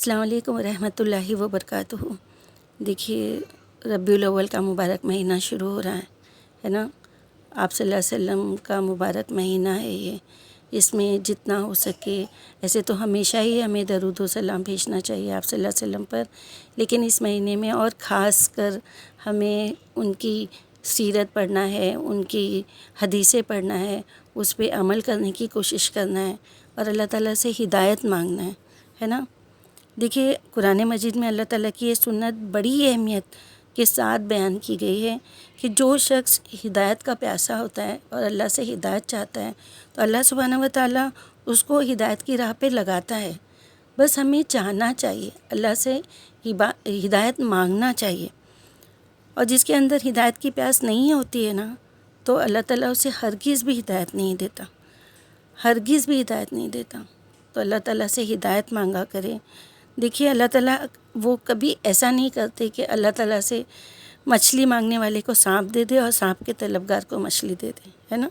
السلام علیکم ورحمۃ اللہ وبرکاتہ۔ دیکھیے، ربیع الاول کا مبارک مہینہ شروع ہو رہا ہے نا۔ آپ صلی اللہ علیہ وسلم کا مبارک مہینہ ہے یہ۔ اس میں جتنا ہو سکے، ایسے تو ہمیشہ ہی ہمیں درود و سلام بھیجنا چاہیے آپ صلی اللہ علیہ وسلم پر، لیکن اس مہینے میں اور خاص کر ہمیں ان کی سیرت پڑھنا ہے، ان کی حدیثیں پڑھنا ہے، اس پہ عمل کرنے کی کوشش کرنا ہے اور اللہ تعالیٰ سے ہدایت مانگنا ہے نا۔ دیکھیے، قرآن مجید میں اللہ تعالیٰ کی یہ سنت بڑی اہمیت کے ساتھ بیان کی گئی ہے کہ جو شخص ہدایت کا پیاسا ہوتا ہے اور اللہ سے ہدایت چاہتا ہے تو اللہ سبحانہ و تعالیٰ اس کو ہدایت کی راہ پہ لگاتا ہے۔ بس ہمیں چاہنا چاہیے، اللہ سے ہدایت مانگنا چاہیے، اور جس کے اندر ہدایت کی پیاس نہیں ہوتی ہے نا، تو اللہ تعالیٰ اسے ہرگز بھی ہدایت نہیں دیتا، ہرگز بھی ہدایت نہیں دیتا۔ تو اللہ تعالیٰ سے ہدایت مانگا کرے۔ دیکھیے، اللہ تعالیٰ وہ کبھی ایسا نہیں کرتے کہ اللہ تعالیٰ سے مچھلی مانگنے والے کو سانپ دے دے اور سانپ کے طلبگار کو مچھلی دے دے، ہے نا۔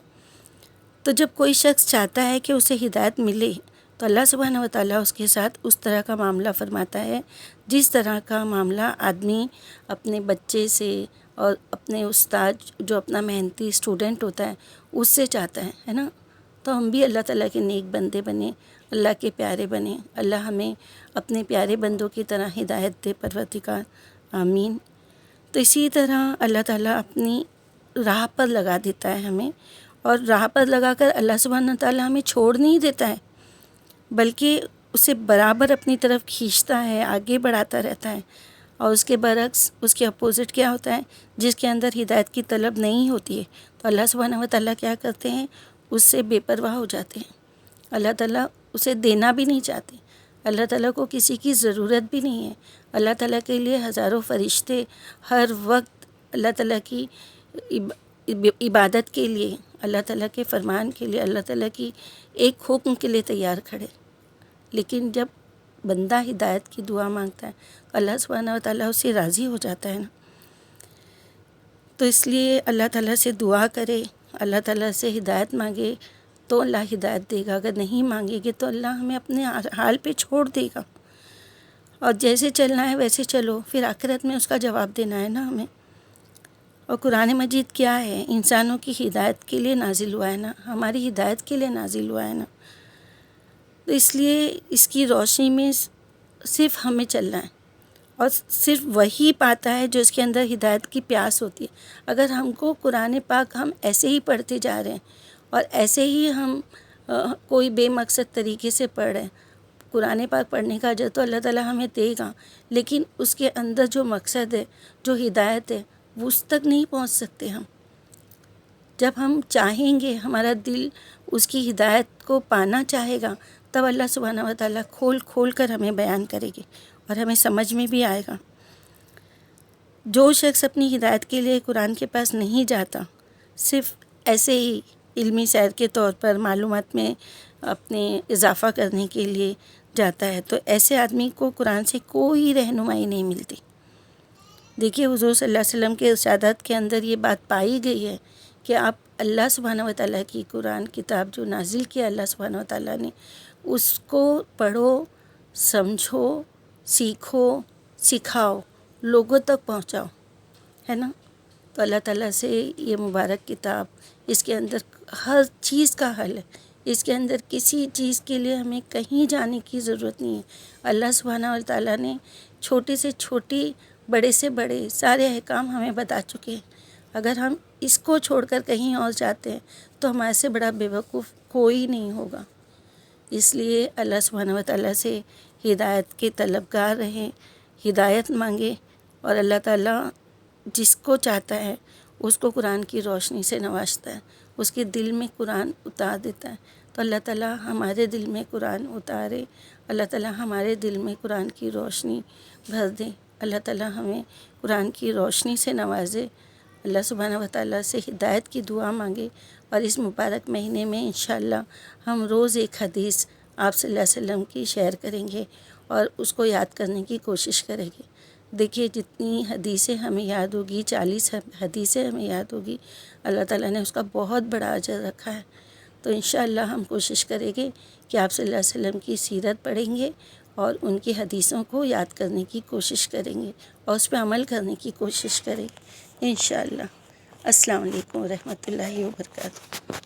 تو جب کوئی شخص چاہتا ہے کہ اسے ہدایت ملے تو اللہ سبحانہ و تعالیٰ اس کے ساتھ اس طرح کا معاملہ فرماتا ہے جس طرح کا معاملہ آدمی اپنے بچے سے اور اپنے استاد جو اپنا محنتی اسٹوڈنٹ ہوتا ہے اس سے چاہتا ہے نا۔ تو ہم بھی اللہ تعالیٰ کے نیک بندے بنیں، اللہ کے پیارے بنیں، اللہ ہمیں اپنے پیارے بندوں کی طرح ہدایت دے پروردگار، آمین۔ تو اسی طرح اللہ تعالیٰ اپنی راہ پر لگا دیتا ہے ہمیں، اور راہ پر لگا کر اللہ سبحانہ تعالیٰ ہمیں چھوڑ نہیں دیتا ہے، بلکہ اسے برابر اپنی طرف کھینچتا ہے، آگے بڑھاتا رہتا ہے۔ اور اس کے برعکس، اس کے اپوزٹ کیا ہوتا ہے؟ جس کے اندر ہدایت کی طلب نہیں ہوتی ہے تو اللہ سبحانہ و تعالیٰ کیا کرتے ہیں؟ اس سے بے پرواہ ہو جاتے ہیں۔ اللہ تعالیٰ اسے دینا بھی نہیں چاہتے، اللہ تعالیٰ کو کسی کی ضرورت بھی نہیں ہے۔ اللہ تعالیٰ کے لیے ہزاروں فرشتے ہر وقت اللہ تعالیٰ کی عبادت کے لیے، اللہ تعالیٰ کے فرمان کے لیے، اللہ تعالیٰ کی ایک حکم کے لیے تیار کھڑے، لیکن جب بندہ ہدایت کی دعا مانگتا ہے تو اللہ سبحانہ و تعالیٰ اس سے راضی ہو جاتا ہے نا۔ تو اس لیے اللہ تعالیٰ سے دعا کرے، اللہ تعالیٰ سے ہدایت مانگے تو اللہ ہدایت دے گا، اگر نہیں مانگے گے تو اللہ ہمیں اپنے حال پہ چھوڑ دے گا، اور جیسے چلنا ہے ویسے چلو، پھر آخرت میں اس کا جواب دینا ہے نا ہمیں۔ اور قرآن مجید کیا ہے؟ انسانوں کی ہدایت کے لیے نازل ہوا ہے نا، ہماری ہدایت کے لیے نازل ہوا ہے نا۔ تو اس لیے اس کی روشنی میں صرف ہمیں چلنا ہے، اور صرف وہی پاتا ہے جو اس کے اندر ہدایت کی پیاس ہوتی ہے۔ اگر ہم کو قرآن پاک ہم ایسے ہی پڑھتے جا رہے ہیں اور ایسے ہی ہم کوئی بے مقصد طریقے سے پڑھ رہے ہیں، قرآن پاک پڑھنے کا اجر تو اللہ تعالیٰ ہمیں دے گا، لیکن اس کے اندر جو مقصد ہے، جو ہدایت ہے، وہ اس تک نہیں پہنچ سکتے ہم۔ جب ہم چاہیں گے، ہمارا دل اس کی ہدایت کو پانا چاہے گا، تب اللہ سبحانہ و تعالیٰ کھول کھول کر ہمیں بیان کرے گی اور ہمیں سمجھ میں بھی آئے گا۔ جو شخص اپنی ہدایت کے لیے قرآن کے پاس نہیں جاتا، صرف ایسے ہی علمی سیر کے طور پر معلومات میں اپنے اضافہ کرنے کے لیے جاتا ہے، تو ایسے آدمی کو قرآن سے کوئی رہنمائی نہیں ملتی۔ دیکھیے، حضور صلی اللہ علیہ وسلم کے ارشادات کے اندر یہ بات پائی گئی ہے کہ آپ اللہ سبحانہ و تعالیٰ کی قرآن کتاب جو نازل کیا اللہ سبحانہ و تعالیٰ نے، اس کو پڑھو، سمجھو، سیکھو، سکھاؤ، لوگوں تک پہنچاؤ، ہے نا۔ تو اللہ تعالیٰ سے یہ مبارک کتاب، اس کے اندر ہر چیز کا حل ہے، اس کے اندر کسی چیز کے لیے ہمیں کہیں جانے کی ضرورت نہیں ہے۔ اللہ سبحانہ و تعالیٰ نے چھوٹی سے چھوٹی، بڑے سے بڑے سارے احکام ہمیں بتا چکے ہیں۔ اگر ہم اس کو چھوڑ کر کہیں اور جاتے ہیں تو ہمارے سے بڑا بیوقوف کوئی نہیں ہوگا۔ اس لیے اللہ سبحانہ و تعالیٰ سے ہدایت کے طلبگار رہیں، ہدایت مانگے، اور اللہ تعالیٰ جس کو چاہتا ہے اس کو قرآن کی روشنی سے نوازتا ہے، اس کے دل میں قرآن اتار دیتا ہے۔ تو اللہ تعالیٰ ہمارے دل میں قرآن اتارے، اللہ تعالیٰ ہمارے دل میں قرآن کی روشنی بھر دے، اللہ تعالیٰ ہمیں قرآن کی روشنی سے نوازے، اللہ سبحانہ و تعالیٰ سے ہدایت کی دعا مانگے، اور اس مبارک مہینے میں انشاءاللہ ہم روز ایک حدیث آپ صلی اللہ علیہ وسلم کی شیئر کریں گے اور اس کو یاد کرنے کی کوشش کریں گے۔ دیکھیے، جتنی حدیثیں ہمیں یاد ہوگی، 40 حدیثیں ہمیں یاد ہوگی، اللہ تعالیٰ نے اس کا بہت بڑا اجر رکھا ہے۔ تو انشاءاللہ ہم کوشش کریں گے کہ آپ صلی اللہ علیہ وسلم کی سیرت پڑھیں گے اور ان کی حدیثوں کو یاد کرنے کی کوشش کریں گے اور اس پہ عمل کرنے کی کوشش کریں گے انشاءاللہ۔ السلام علیکم ورحمۃ اللہ وبرکاتہ۔